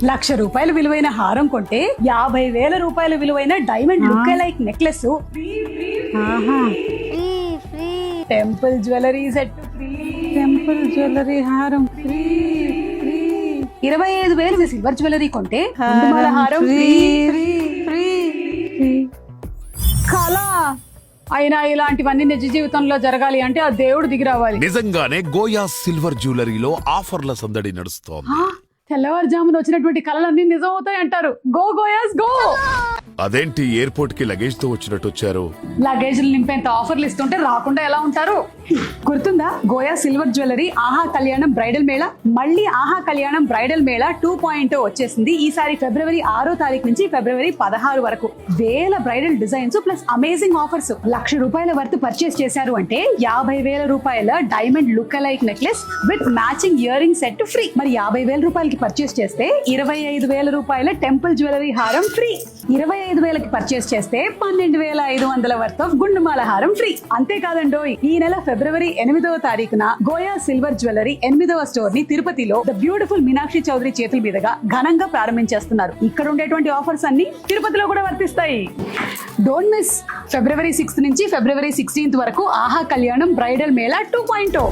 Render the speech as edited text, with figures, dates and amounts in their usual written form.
1,00,000 రూపాయల విలువైన హారం కొంటే 50,000 రూపాయల విలువైన డైమండ్ లుక్ లైక్ నెక్లెస్ ఆహా temple jewellery set temple jewellery హారం 25,000 సిల్వర్ జ్యువెలరీ కొంటే గుండుమాల హారం కళ. అయినా ఇలాంటివన్నీ నిజ జీవితంలో జరగాలి అంటే ఆ దేవుడు దిగి రావాలి. నిజంగానే గోయా సిల్వర్ జ్యువెలరీలో ఆఫర్ల సందడి నడుస్తోంది. తెల్లవారుజామున వచ్చినటువంటి కళలన్నీ నిజం అవుతాయి అంటారు. Go గోయాస్ go. అదేంటి ఎయిర్పోర్ట్ కి లగేజ్ తో వచ్చినట్టు వచ్చారు? లగేజ్లు నింపేంత ఆఫర్లు ఇస్తుంటే రాకుండా ఎలా ఉంటారు? గుర్తుందా గోయా సిల్వర్ జ్యువెలరీ ఆహా కళ్యాణం బ్రైడల్ మేళా? మళ్ళీ ఆహా కళ్యాణం బ్రైడల్ మేళా 2.0 వచ్చేసింది. ఈసారి ఫిబ్రవరి 6వ తారీఖు నుంచి ఫిబ్రవరి 16 వరకు వేల bridal designs plus amazing offers. 1,00,000 రూపాయల వర్త్ పర్చేస్ చేశారు అంటే 50,000 రూపాయల diamond look like necklace with matching ear ring set free. మరి 50,000 రూపాయలకి పర్చేస్ చేస్తే 25,000 రూపాయల టెంపుల్ జ్యువెలరీ హారం ఫ్రీ. 25,000కి పర్చేస్ చేస్తే 12,500 వర్త్ ఆఫ్ గుండుమాల హారం ఫ్రీ. అంతేకాదండోయ్, ఈ నెల ఫిబ్రవరి 8వ తారీఖున గోయా సిల్వర్ జ్యువెలరీ 8వ స్టోర్ ని తిరుపతిలో ద బ్యూటిఫుల్ మీనాక్షి చౌదరి చేతుల మీదుగా ఘనంగా ప్రారంభించేస్తున్నారు. ఇక్కడ ఉండేటువంటి ఆఫర్స్ అన్ని తిరుపతిలో కూడా వర్తిస్తాయి. Don't miss. ఫిబ్రవరి 6th నుంచి ఫిబ్రవరి 16th వరకు ఆహా కళ్యాణం బ్రైడల్ మేళా 2.0.